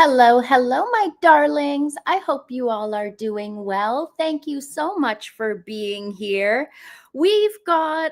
Hello, hello, my darlings. I hope you all are doing well. Thank you so much for being here. We've got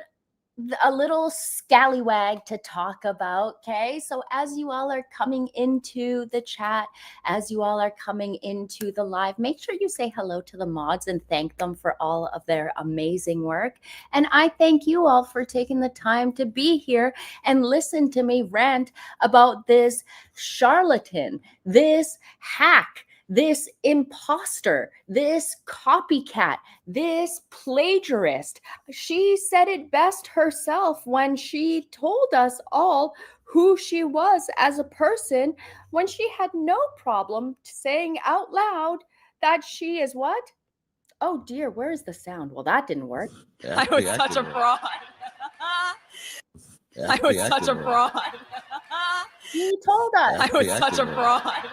a little scallywag to talk about. Okay. So, as you all are coming into the chat, as you all are coming into the live, make sure you say hello to the mods and thank them for all of their amazing work. And I thank you all for taking the time to be here and listen to me rant about this charlatan, this hack, this imposter, this copycat, this plagiarist. She said it best herself when she told us all who she was as a person, when she had no problem saying out loud that she is what? Oh dear, where is the sound? Well, that didn't work. I was such a fraud. I was such a fraud. She told us. I was such a fraud.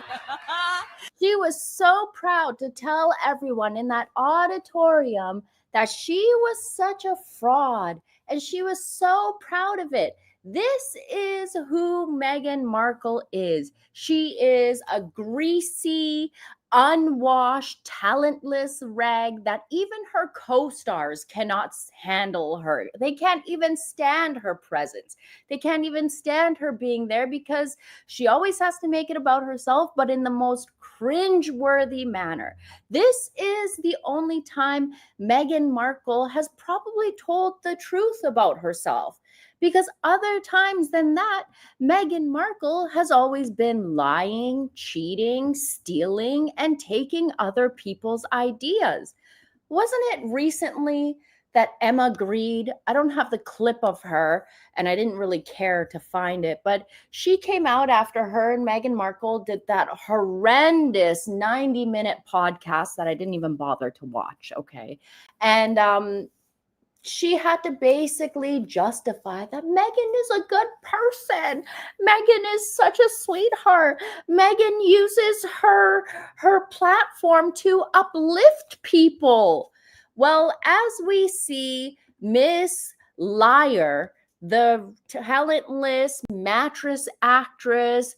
She was so proud to tell everyone in that auditorium that she was such a fraud, and she was so proud of it. This is who Meghan Markle is. She is a greasy, unwashed, talentless rag that even her co-stars cannot handle her. They can't even stand her presence. They can't even stand her being there because she always has to make it about herself, but in the most cringe-worthy manner. This is the only time Meghan Markle has probably told the truth about herself. Because other times than that, Meghan Markle has always been lying, cheating, stealing, and taking other people's ideas. Wasn't it recently that Emma Grede, I don't have the clip of her, and I didn't really care to find it, but she came out after her and Meghan Markle did that horrendous 90-minute podcast that I didn't even bother to watch, okay? And she had to basically justify that Meghan is a good person. Meghan is such a sweetheart. Meghan uses her platform to uplift people. Well, as we see Miss Liar, the talentless mattress actress,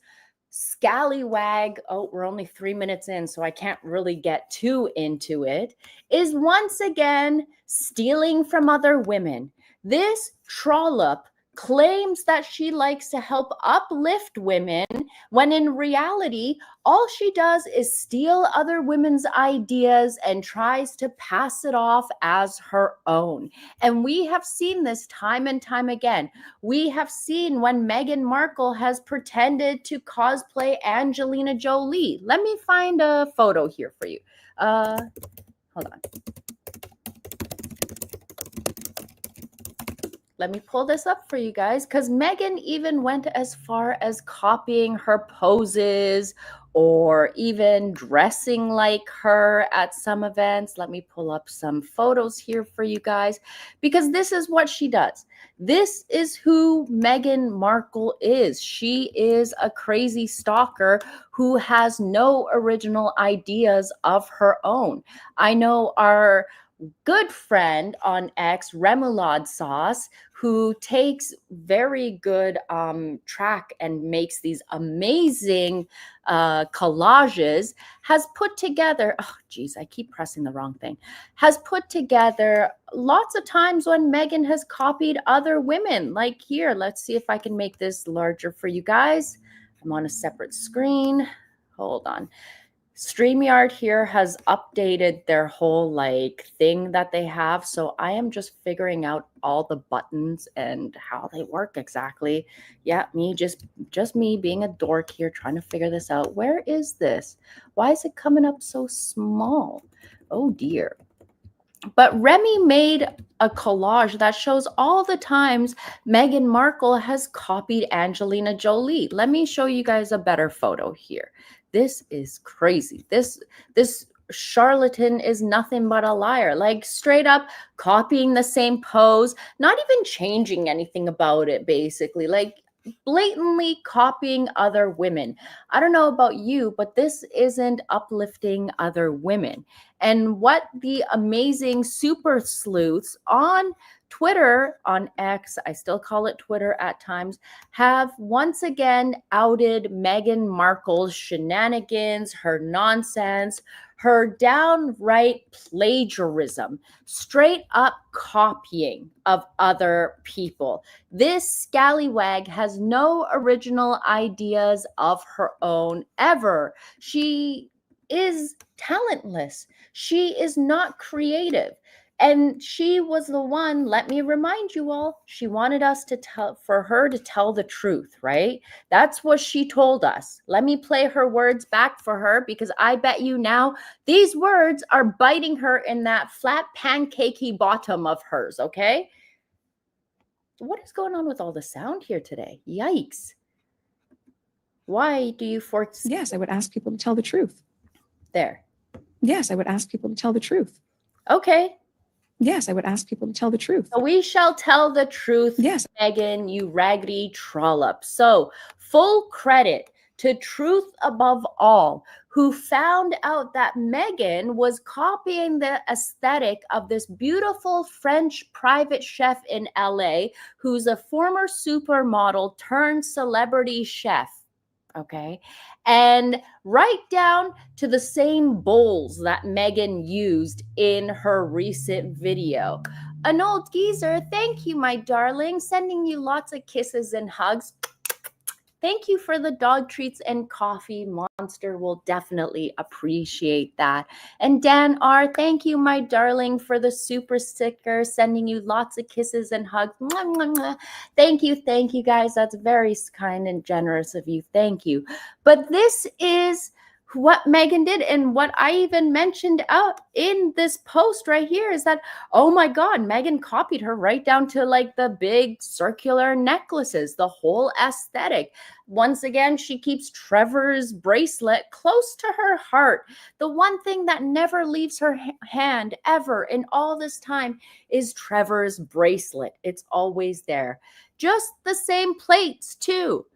scallywag, oh, we're only 3 minutes in, so I can't really get too into it, is once again stealing from other women. This trollop claims that she likes to help uplift women when in reality, all she does is steal other women's ideas and tries to pass it off as her own. And we have seen this time and time again. We have seen when Meghan Markle has pretended to cosplay Angelina Jolie. Let me find a photo here for you. Hold on. Let me pull this up for you guys, because Meghan even went as far as copying her poses or even dressing like her at some events. Let me pull up some photos here for you guys, because this is what she does. This is who Meghan Markle is. She is a crazy stalker who has no original ideas of her own. I know our good friend on X, Remoulade Sauce, who takes very good track and makes these amazing collages, has put together, oh geez, I keep pressing the wrong thing, has put together lots of times when Meghan has copied other women. Like here, let's see if I can make this larger for you guys. I'm on a separate screen. Hold on. StreamYard here has updated their whole like thing that they have. So I am just figuring out all the buttons and how they work exactly. Yeah, just me being a dork here trying to figure this out. Where is this? Why is it coming up so small? Oh dear. But Remy made a collage that shows all the times Meghan Markle has copied Angelina Jolie. Let me show you guys a better photo here. This is crazy. This charlatan is nothing but a liar. Like straight up copying the same pose, not even changing anything about it, basically. Like blatantly copying other women. I don't know about you, but this isn't uplifting other women. And what the amazing super sleuths on Twitter on X, I still call it Twitter at times, have once again outed Meghan Markle's shenanigans, her nonsense, her downright plagiarism, straight up copying of other people. This scallywag has no original ideas of her own ever. She is talentless. She is not creative. And she was the one, let me remind you all, she wanted us to for her to tell the truth, right? That's what she told us. Let me play her words back for her, because I bet you now these words are biting her in that flat pancakey bottom of hers, okay? What is going on with all the sound here today? Yikes. Why do you force? Yes, I would ask people to tell the truth. There. Yes, I would ask people to tell the truth. Okay. Yes, I would ask people to tell the truth. So we shall tell the truth, yes, Meghan, you raggedy trollop. So full credit to Truth Above All, who found out that Meghan was copying the aesthetic of this beautiful French private chef in LA, who's a former supermodel turned celebrity chef. Okay. And right down to the same bowls that Meghan used in her recent video. An old geezer, thank you, my darling. Sending you lots of kisses and hugs. Thank you for the dog treats and coffee. Monster will definitely appreciate that. And Dan R., thank you, my darling, for the super sticker. Sending you lots of kisses and hugs. Mwah, mwah, mwah. Thank you, guys. That's very kind and generous of you. Thank you. But this is what Meghan did, and what I even mentioned out in this post right here is that, oh my God, Meghan copied her right down to like the big circular necklaces, the whole aesthetic. Once again, she keeps Trevor's bracelet close to her heart. The one thing that never leaves her hand ever in all this time is Trevor's bracelet. It's always there. Just the same plates too.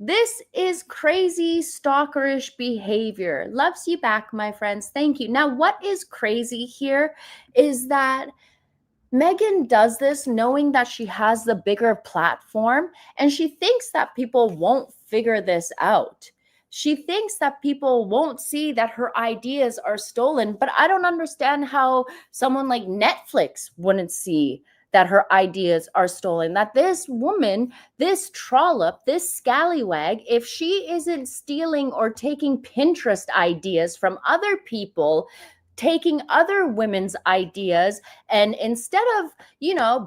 This is crazy stalkerish behavior. Loves you back, my friends. Thank you. Now, what is crazy here is that Meghan does this knowing that she has the bigger platform, and she thinks that people won't figure this out. She thinks that people won't see that her ideas are stolen, but I don't understand how someone like Netflix wouldn't see that her ideas are stolen, that this woman, this trollop, this scallywag, if she isn't stealing or taking Pinterest ideas from other people, taking other women's ideas, and instead of,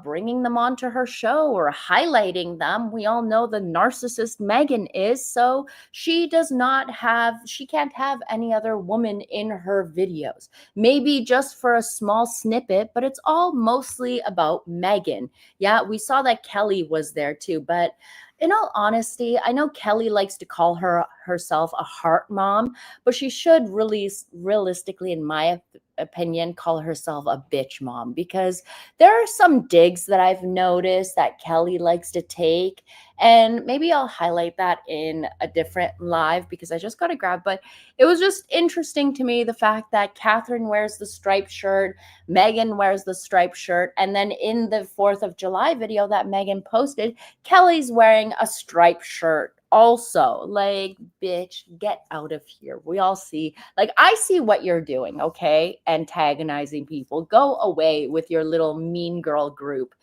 bringing them onto her show or highlighting them, we all know the narcissist Meghan is, so she can't have any other woman in her videos. Maybe just for a small snippet, but it's all mostly about Meghan. Yeah, we saw that Kelly was there too, but in all honesty, I know Kelly likes to call herself a heart mom, but she should really realistically, in my opinion, call herself a bitch mom, because there are some digs that I've noticed that Kelly likes to take, and maybe I'll highlight that in a different live because I just got to grab, but it was just interesting to me, the fact that Catherine wears the striped shirt, Meghan wears the striped shirt, and then in the 4th of July video that Meghan posted, Kelly's wearing a striped shirt also. Like, bitch, get out of here. We all see, like, I see what you're doing, okay? Antagonizing people. Go away with your little mean girl group.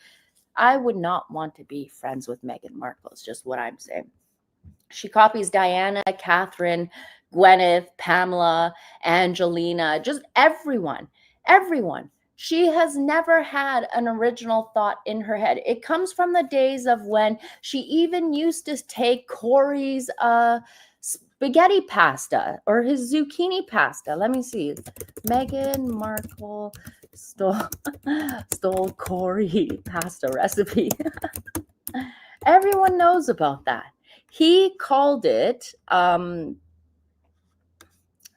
I would not want to be friends with Meghan Markle, is just what I'm saying. She copies Diana, Catherine, Gwyneth, Pamela, Angelina, just everyone. She has never had an original thought in her head. It comes from the days of when she even used to take Corey's spaghetti pasta or his zucchini pasta. Let me see. Meghan Markle stole Corey pasta recipe. Everyone knows about that. He called it,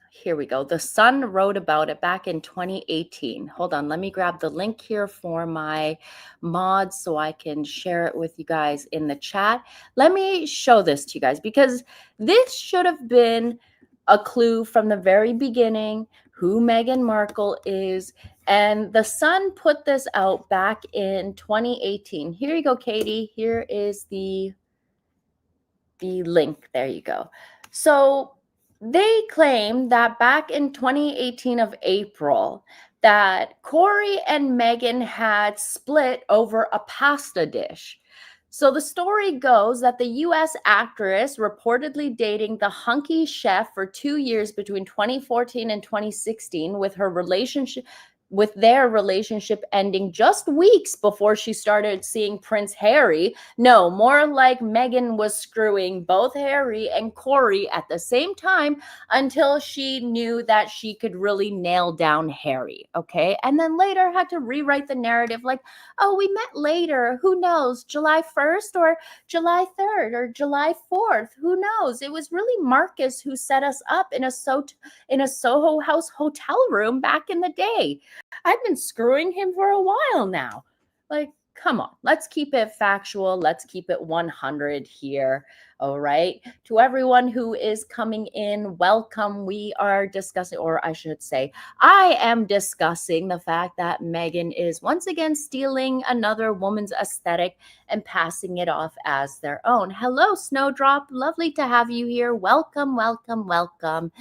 here we go. The Sun wrote about it back in 2018. Hold on, let me grab the link here for my mods so I can share it with you guys in the chat. Let me show this to you guys, because this should have been a clue from the very beginning who Meghan Markle is. And The Sun put this out back in 2018. Here you go, Katie. Here is the link. There you go. So they claim that back in 2018 of April, that Corey and Meghan had split over a pasta dish. So the story goes that the US actress reportedly dating the hunky chef for 2 years between 2014 and 2016, with their relationship ending just weeks before she started seeing Prince Harry. No, more like Meghan was screwing both Harry and Corey at the same time until she knew that she could really nail down Harry, okay? And then later had to rewrite the narrative like, oh, we met later. Who knows? July 1st or July 3rd or July 4th? Who knows? It was really Marcus who set us up in a Soho House hotel room back in the day. I've been screwing him for a while now. Like, come on, let's keep it factual. Let's keep it 100 here. All right. To everyone who is coming in, welcome. We are discussing, or I should say, I am discussing the fact that Meghan is once again stealing another woman's aesthetic and passing it off as their own. Hello, Snowdrop. Lovely to have you here. Welcome, welcome, welcome.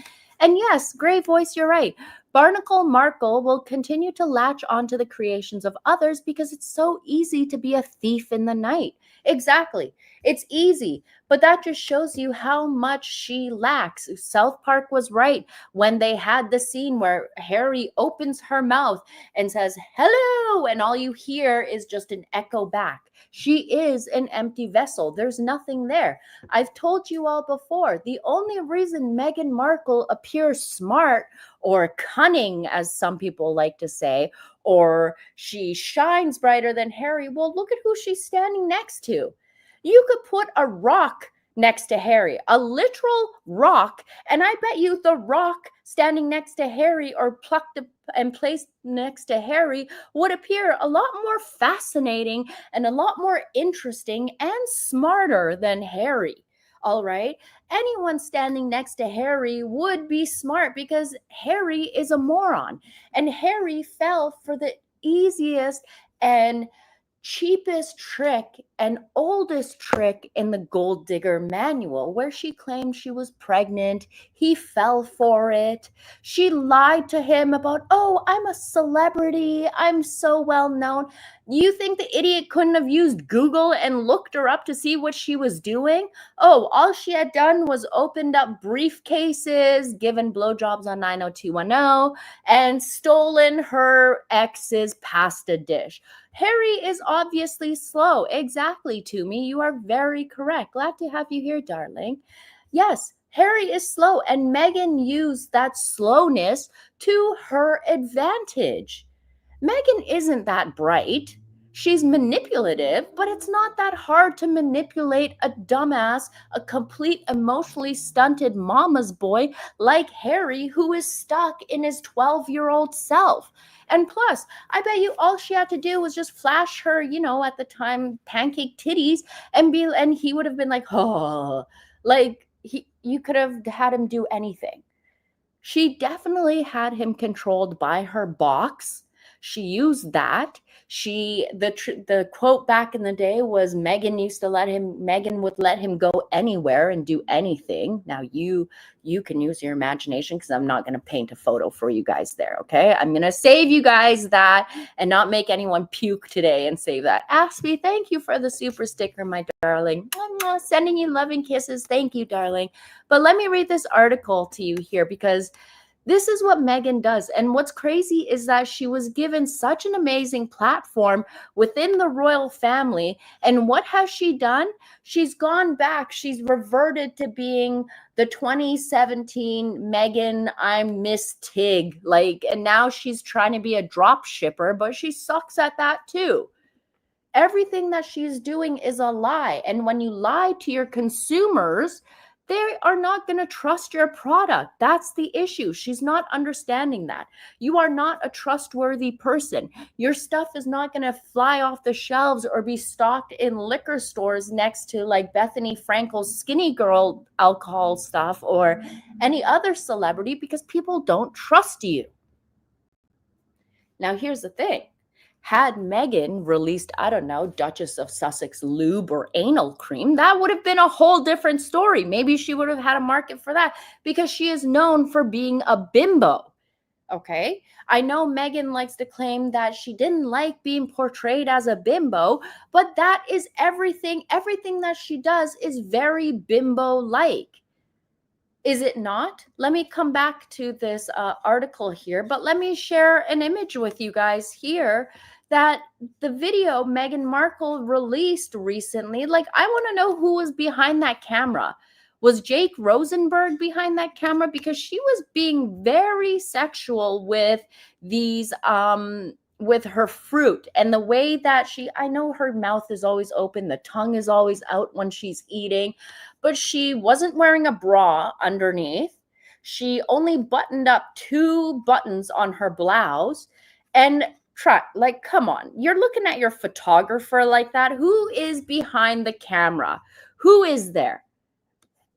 And yes, Gray Voice, you're right. Barnacle Markle will continue to latch onto the creations of others because it's so easy to be a thief in the night. Exactly. It's easy, but that just shows you how much she lacks. South Park was right when they had the scene where Harry opens her mouth and says, hello, and all you hear is just an echo back. She is an empty vessel. There's nothing there. I've told you all before, the only reason Meghan Markle appears smart or cunning, as some people like to say, or she shines brighter than Harry, well, look at who she's standing next to. You could put a rock next to Harry, a literal rock, and I bet you the rock standing next to Harry or plucked and placed next to Harry would appear a lot more fascinating and a lot more interesting and smarter than Harry. All right. Anyone standing next to Harry would be smart because Harry is a moron. And Harry fell for the easiest and cheapest trick and oldest trick in the Gold Digger manual, where she claimed she was pregnant. He fell for it. She lied to him about, oh, I'm a celebrity. I'm so well known. You think the idiot couldn't have used Google and looked her up to see what she was doing? Oh, all she had done was opened up briefcases, given blowjobs on 90210, and stolen her ex's pasta dish. Harry is obviously slow. Exactly, Toomey. You are very correct. Glad to have you here, darling. Yes, Harry is slow, and Meghan used that slowness to her advantage. Meghan isn't that bright. She's manipulative, but it's not that hard to manipulate a dumbass, a complete emotionally stunted mama's boy like Harry, who is stuck in his 12-year-old self. And plus, I bet you all she had to do was just flash her, at the time, pancake titties, and he would have been like, oh, like you could have had him do anything. She definitely had him controlled by her box. She used that. The quote back in the day was Meghan would let him go anywhere and do anything. Now you can use your imagination because I'm not going to paint a photo for you guys there, okay? I'm going to save you guys that and not make anyone puke today and save that. Aspie, thank you for the super sticker, my darling. Sending you loving kisses. Thank you, darling. But let me read this article to you here because this is what Meghan does. And what's crazy is that she was given such an amazing platform within the royal family. And what has she done? She's gone back. She's reverted to being the 2017 Meghan, I'm Miss Tig. And now she's trying to be a drop shipper, but she sucks at that too. Everything that she's doing is a lie. And when you lie to your consumers, they are not going to trust your product. That's the issue. She's not understanding that. You are not a trustworthy person. Your stuff is not going to fly off the shelves or be stocked in liquor stores next to Bethany Frankel's Skinny Girl alcohol stuff or any other celebrity because people don't trust you. Now, here's the thing. Had Meghan released, I don't know, Duchess of Sussex lube or anal cream, that would have been a whole different story. Maybe she would have had a market for that because she is known for being a bimbo. Okay. I know Meghan likes to claim that she didn't like being portrayed as a bimbo, but that is everything. Everything that she does is very bimbo like. Is it not? Let me come back to this article here, but let me share an image with you guys here that the video Meghan Markle released recently. Like, I want to know who was behind that camera. Was Jake Rosenberg behind that camera? Because she was being very sexual with these with her fruit and the way that I know her mouth is always open, the tongue is always out when she's eating, but she wasn't wearing a bra underneath. She only buttoned up 2 buttons on her blouse. And like, come on, you're looking at your photographer like that. Who is behind the camera? Who is there?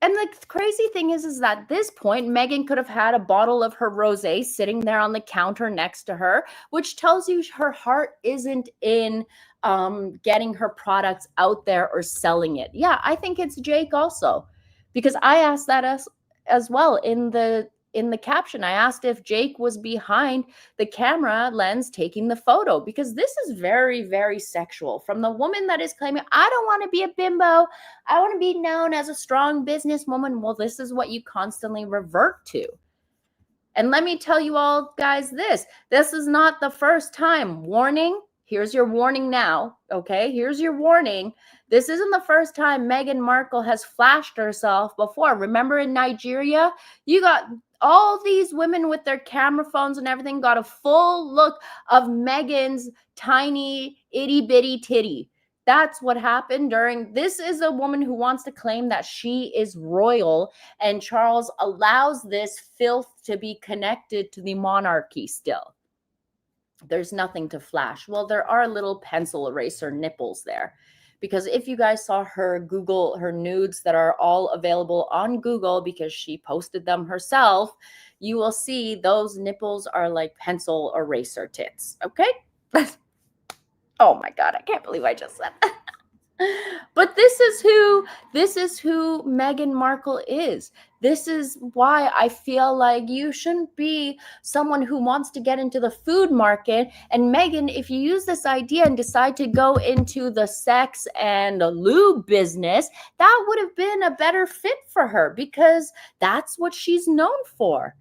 And the crazy thing is that at this point, Meghan could have had a bottle of her rosé sitting there on the counter next to her, which tells you her heart isn't in getting her products out there or selling it. Yeah, I think it's Jake also, because I asked that as well in the caption. I asked if Jake was behind the camera lens taking the photo, because this is very, very sexual from the woman that is claiming, I don't want to be a bimbo. I want to be known as a strong businesswoman. Well, this is what you constantly revert to. And let me tell you all, guys, this is not the first time. Warning. Here's your warning now. Okay. Here's your warning. This isn't the first time Meghan Markle has flashed herself before. Remember in Nigeria, you got all these women with their camera phones and everything got a full look of Meghan's tiny itty bitty titty. That's what happened during. This is a woman who wants to claim that she is royal, and Charles allows this filth to be connected to the monarchy still. There's nothing to flash. Well, there are little pencil eraser nipples there, because if you guys saw her Google her nudes that are all available on Google because she posted them herself, you will see those nipples are like pencil eraser tits. Okay. Oh my God, I can't believe I just said that. But this is who Meghan Markle is. This is why I feel like you shouldn't be someone who wants to get into the food market. And Meghan, if you use this idea and decide to go into the sex and lube business, that would have been a better fit for her, because that's what she's known for.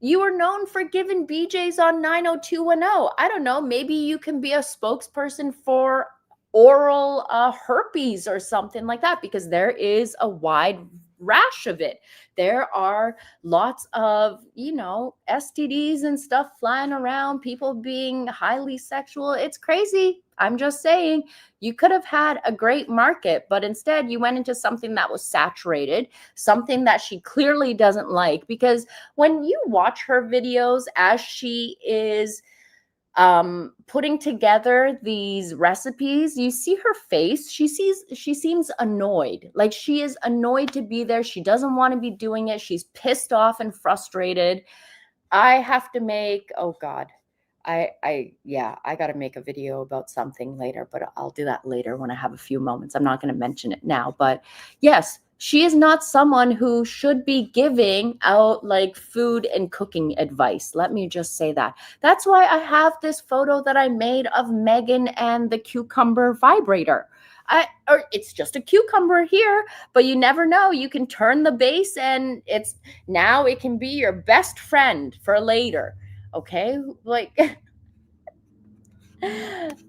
You are known for giving BJs on 90210. I don't know, maybe you can be a spokesperson for oral herpes or something like that, because there is a wide rash of it. There are lots of, STDs and stuff flying around, people being highly sexual. It's crazy. I'm just saying, you could have had a great market, but instead you went into something that was saturated, something that she clearly doesn't like. Because when you watch her videos as she is putting together these recipes, you see her face. She seems annoyed. Like, she is annoyed to be there. She doesn't want to be doing it. She's pissed off and frustrated. I have to make, oh God, I got to make a video about something later, but I'll do that later when I have a few moments. I'm not going to mention it now, but yes, she is not someone who should be giving out like food and cooking advice. Let me just say that. That's why I have this photo that I made of Meghan and the cucumber vibrator. Or it's just a cucumber here, but you never know. You can turn the base and it can be your best friend for later. Okay? Like,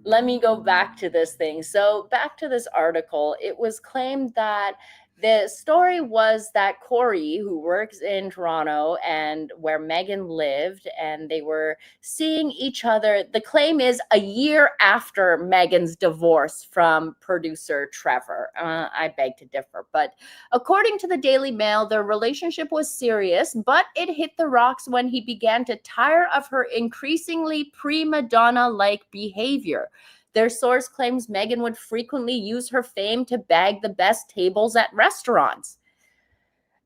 let me go back to this thing. So back to this article, it was claimed that the story was that Corey, who works in Toronto and where Meghan lived, and they were seeing each other. The claim is a year after Meghan's divorce from producer Trevor. I beg to differ. But according to the Daily Mail, their relationship was serious, but it hit the rocks when he began to tire of her increasingly prima donna-like behavior. Their source claims Meghan would frequently use her fame to bag the best tables at restaurants.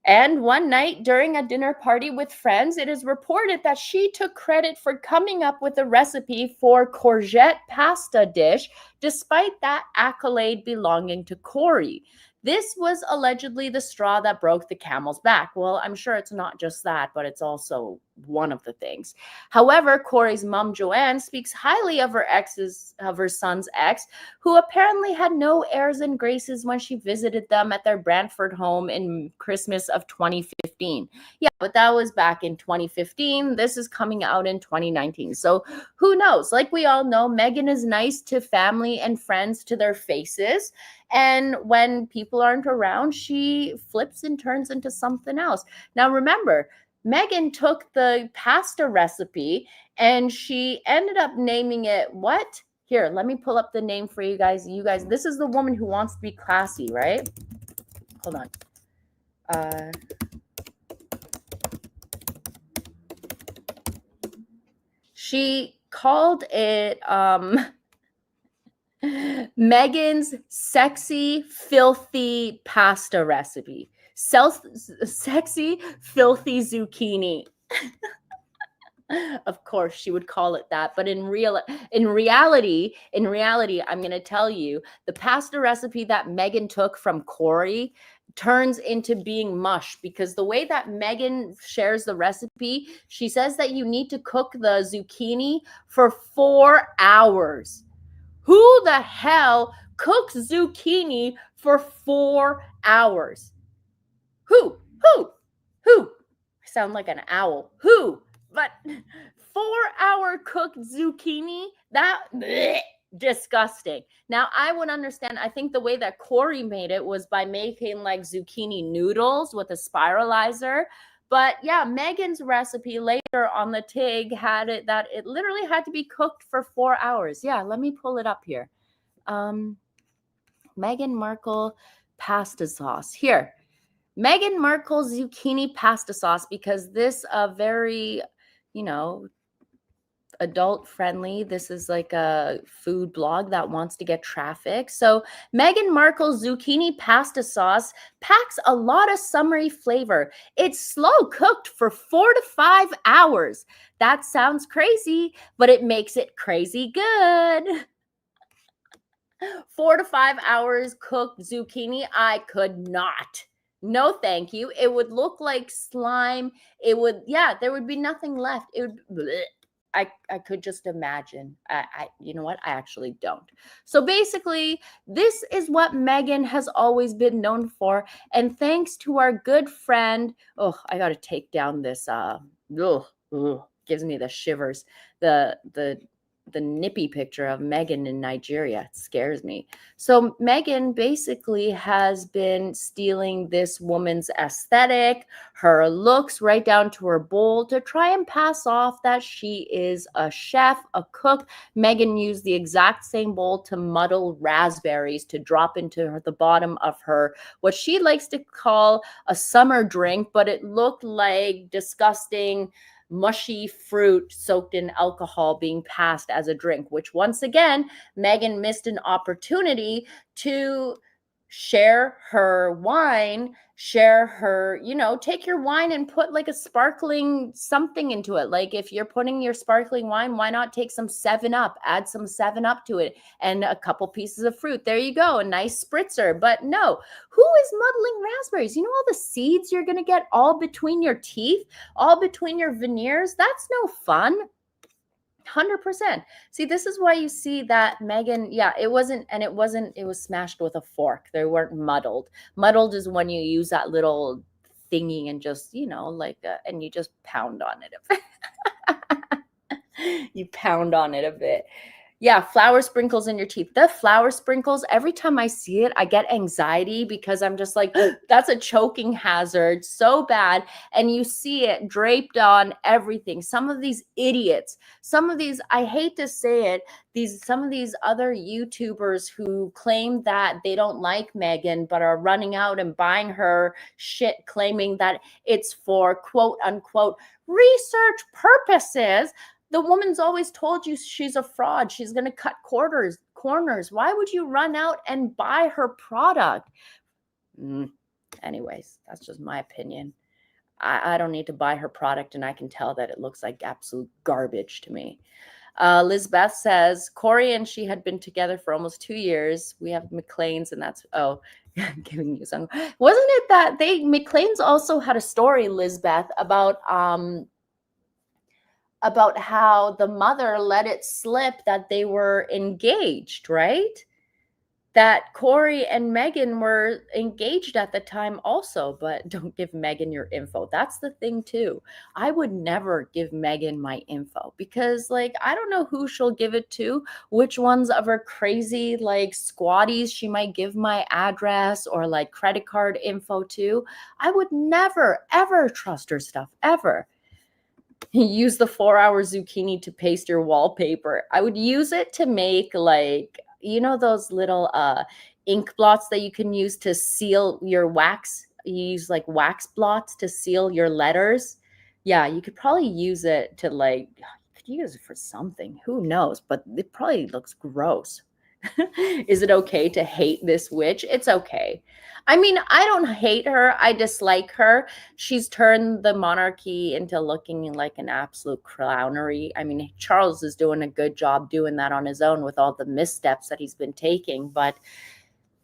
And one night during a dinner party with friends, it is reported that she took credit for coming up with a recipe for courgette pasta dish, despite that accolade belonging to Corey. This was allegedly the straw that broke the camel's back. Well, I'm sure it's not just that, but it's also one of the things. However, Corey's mom, Joanne, speaks highly of her son's ex, who apparently had no airs and graces when she visited them at their Brantford home in Christmas of 2015. Yeah, but that was back in 2015. This is coming out in 2019. So who knows? Like we all know, Meghan is nice to family and friends to their faces. And when people aren't around, she flips and turns into something else. Now, remember, Meghan took the pasta recipe and she ended up naming it what? Here, let me pull up the name for you guys. This is the woman who wants to be classy, right? Hold on. She called it Meghan's sexy, filthy pasta recipe. Sexy, filthy zucchini. Of course, she would call it that. But in reality, I'm going to tell you, the pasta recipe that Meghan took from Corey turns into being mush, because the way that Meghan shares the recipe, she says that you need to cook the zucchini for 4 hours. Who the hell cooks zucchini for 4 hours? Who? I sound like an owl. Who? But 4-hour cooked zucchini, disgusting. Now, I would understand. I think the way that Corey made it was by making like zucchini noodles with a spiralizer. But yeah, Meghan's recipe later on the TIG had it that it literally had to be cooked for 4 hours. Yeah, let me pull it up here. Meghan Markle pasta sauce. Here, Meghan Markle zucchini pasta sauce, because this very, adult friendly. This is like a food blog that wants to get traffic. So Meghan Markle's zucchini pasta sauce packs a lot of summery flavor. It's slow cooked for 4 to 5 hours. That sounds crazy, but it makes it crazy good. 4 to 5 hours cooked zucchini, I could not. No, thank you. It would look like slime. There would be nothing left. It would, bleh. I could just imagine. You know what? I actually don't. So basically, this is what Meghan has always been known for. And thanks to our good friend, I got to take down this, gives me the shivers. The nippy picture of Meghan in Nigeria. It scares me. So Meghan basically has been stealing this woman's aesthetic, her looks, right down to her bowl, to try and pass off that she is a chef, a cook. Meghan used the exact same bowl to muddle raspberries to drop into the bottom of her, what she likes to call a summer drink, but it looked like disgusting mushy fruit soaked in alcohol being passed as a drink, which once again, Meghan missed an opportunity to share her wine, take your wine and put like a sparkling something into it. Like if you're putting your sparkling wine, why not take some 7-Up, add some 7-Up to it and a couple pieces of fruit. There you go, a nice spritzer. But no, who is muddling raspberries? You know all the seeds you're going to get all between your teeth, all between your veneers? That's no fun. 100%. See, this is why you see that Meghan, it was smashed with a fork. They weren't muddled. Muddled is when you use that little thingy and just, and you just pound on it a bit. You pound on it a bit. Yeah, flour sprinkles in your teeth. The flour sprinkles, every time I see it, I get anxiety because I'm just like, that's a choking hazard so bad. And you see it draped on everything. Some of these idiots, I hate to say it, some of these other YouTubers who claim that they don't like Meghan but are running out and buying her shit, claiming that it's for quote unquote research purposes. The woman's always told you she's a fraud. She's going to cut corners. Why would you run out and buy her product? Anyways, that's just my opinion. I don't need to buy her product, and I can tell that it looks like absolute garbage to me. Lizbeth says, Corey and she had been together for almost 2 years. We have McLean's, and that's, oh, giving you some. Wasn't it that McLean's also had a story, Lizbeth, about how the mother let it slip that they were engaged, right? That Corey and Meghan were engaged at the time also, but don't give Meghan your info. That's the thing too. I would never give Meghan my info because like, I don't know who she'll give it to, which ones of her crazy like squatties she might give my address or like credit card info to. I would never, ever trust her stuff, ever. Use the 4-hour zucchini to paste your wallpaper. I would use it to make like, you know, those little ink blots that you can use to seal your wax. You use like wax blots to seal your letters. Yeah, you could probably use it to like, you could use it for something. Who knows? But it probably looks gross. Is it okay to hate this witch? It's okay. I mean, I don't hate her. I dislike her. She's turned the monarchy into looking like an absolute clownery. I mean, Charles is doing a good job doing that on his own with all the missteps that he's been taking, but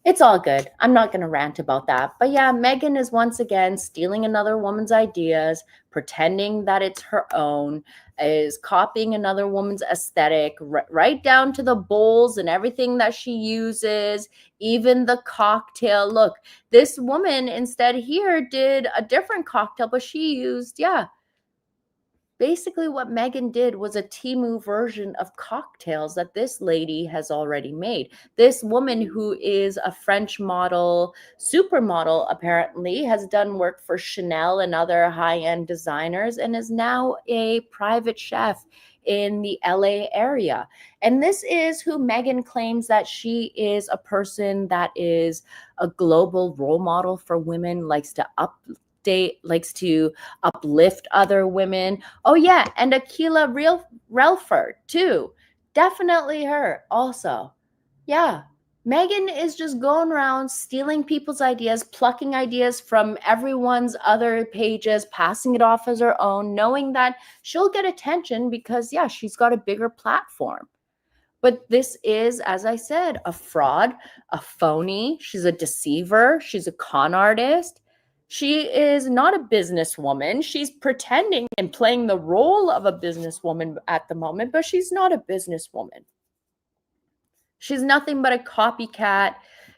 it's all good. I'm not going to rant about that. But yeah, Meghan is once again stealing another woman's ideas, pretending that it's her own, is copying another woman's aesthetic, right down to the bowls and everything that she uses, even the cocktail. Look, this woman instead here did a different cocktail, but she used, yeah, basically what Meghan did was a Temu version of cocktails that this lady has already made. This woman, who is a French model, supermodel apparently, has done work for Chanel and other high-end designers and is now a private chef in the LA area. And this is who Meghan claims that she is a person that is a global role model for women, likes to uplift other women. Oh yeah, and Akila Relford too. Definitely her also. Yeah. Meghan is just going around stealing people's ideas, plucking ideas from everyone's other pages, passing it off as her own, knowing that she'll get attention because, yeah, she's got a bigger platform. But this is, as I said, a fraud, a phony. She's a deceiver. She's a con artist. She is not a businesswoman. She's pretending and playing the role of a businesswoman at the moment, but she's not a businesswoman. She's nothing but a copycat.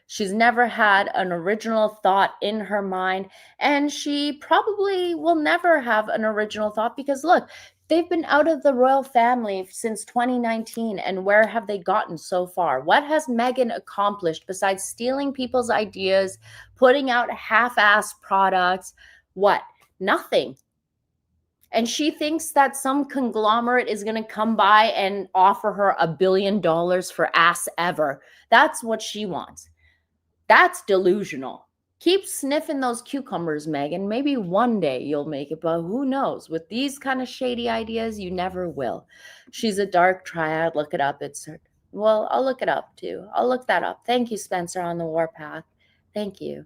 She's never had an original thought in her mind, and she probably will never have an original thought because, look, they've been out of the royal family since 2019, and where have they gotten so far? What has Meghan accomplished besides stealing people's ideas, putting out half-assed products? What? Nothing. And she thinks that some conglomerate is going to come by and offer her $1 billion for ass ever. That's what she wants. That's delusional. Keep sniffing those cucumbers, Meghan. Maybe one day you'll make it, but who knows? With these kind of shady ideas, you never will. She's a dark triad. Look it up. Well, I'll look it up too. I'll look that up. Thank you, Spencer, on the Warpath. Thank you.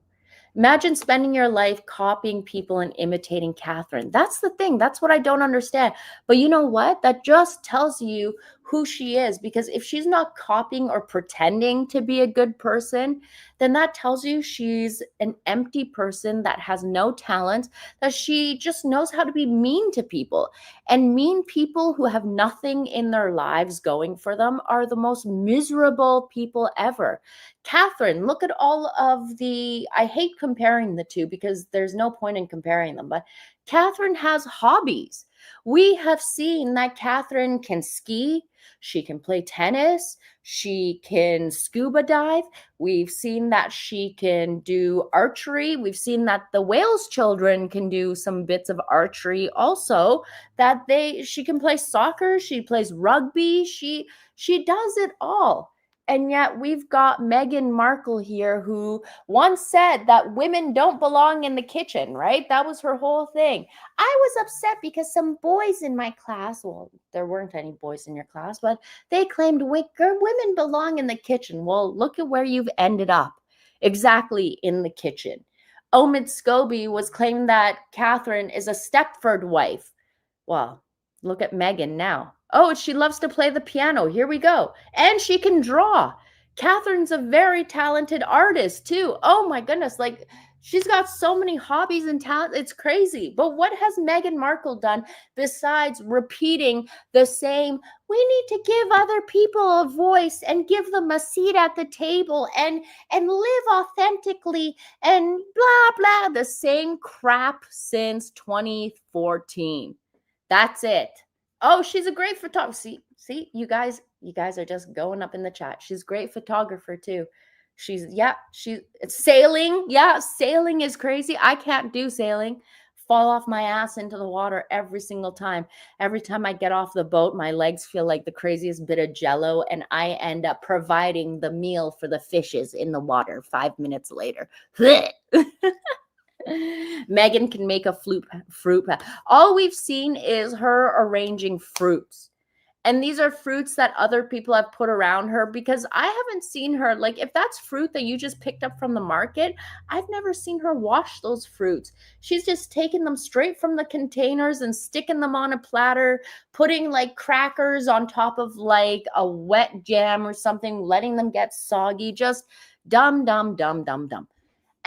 Imagine spending your life copying people and imitating Catherine. That's the thing. That's what I don't understand. But you know what? That just tells you who she is, because if she's not copying or pretending to be a good person, then that tells you she's an empty person that has no talent, that she just knows how to be mean to people. And mean people who have nothing in their lives going for them are the most miserable people ever. Catherine, look at all of I hate comparing the two because there's no point in comparing them, but Catherine has hobbies. We have seen that Catherine can ski, she can play tennis, she can scuba dive. We've seen that she can do archery. We've seen that the Wales children can do some bits of archery also, that she can play soccer, she plays rugby, she does it all. And yet we've got Meghan Markle here, who once said that women don't belong in the kitchen, right? That was her whole thing. I was upset because some boys in my class, well, there weren't any boys in your class, but they claimed women belong in the kitchen. Well, look at where you've ended up. Exactly in the kitchen. Omid Scobie was claiming that Catherine is a Stepford wife. Well, look at Meghan now. Oh, she loves to play the piano. Here we go. And she can draw. Catherine's a very talented artist too. Oh my goodness. Like, she's got so many hobbies and talent. It's crazy. But what has Meghan Markle done besides repeating the same, we need to give other people a voice and give them a seat at the table and live authentically and blah, blah, the same crap since 2014. That's it. Oh, she's a great photographer. See, you guys are just going up in the chat. She's a great photographer too. She's sailing. Yeah, sailing is crazy. I can't do sailing. Fall off my ass into the water every single time. Every time I get off the boat, my legs feel like the craziest bit of jello, and I end up providing the meal for the fishes in the water 5 minutes later. Meghan can make a fruit pie. All we've seen is her arranging fruits. And these are fruits that other people have put around her, because I haven't seen her, like, if that's fruit that you just picked up from the market, I've never seen her wash those fruits. She's just taking them straight from the containers and sticking them on a platter, putting like crackers on top of like a wet jam or something, letting them get soggy. Just dumb.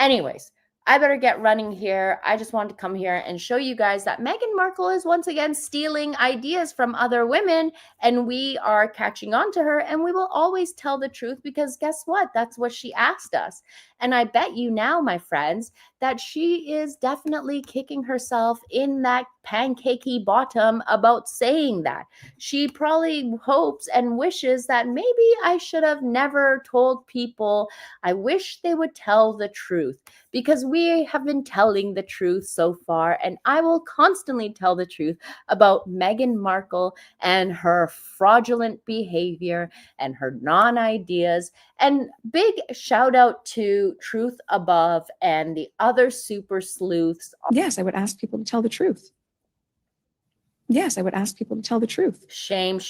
Anyways, I better get running here. I just wanted to come here and show you guys that Meghan Markle is once again stealing ideas from other women, and we are catching on to her, and we will always tell the truth, because guess what? That's what she asked us. And I bet you now, my friends, that she is definitely kicking herself in that pancakey bottom about saying that. She probably hopes and wishes that maybe I should have never told people. I wish they would tell the truth, because we have been telling the truth so far, and I will constantly tell the truth about Meghan Markle and her fraudulent behavior and her non-ideas. And big shout out to Truth Above and the other super sleuths. Yes, I would ask people to tell the truth. Yes, I would ask people to tell the truth. Shame.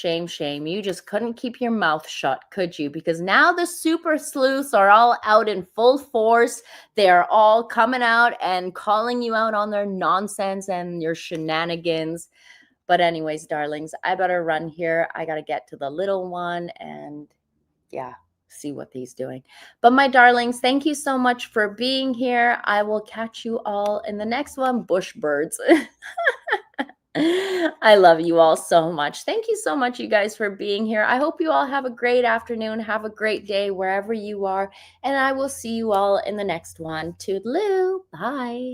You just couldn't keep your mouth shut, could you? Because now the super sleuths are all out in full force. They're all coming out and calling you out on their nonsense and your shenanigans. But anyways, darlings, I better run here. I got to get to the little one and see what he's doing. But my darlings, thank you so much for being here. I will catch you all in the next one. Bush birds. I love you all so much. Thank you so much, you guys, for being here. I hope you all have a great afternoon. Have a great day wherever you are. And I will see you all in the next one. Toodaloo. Bye.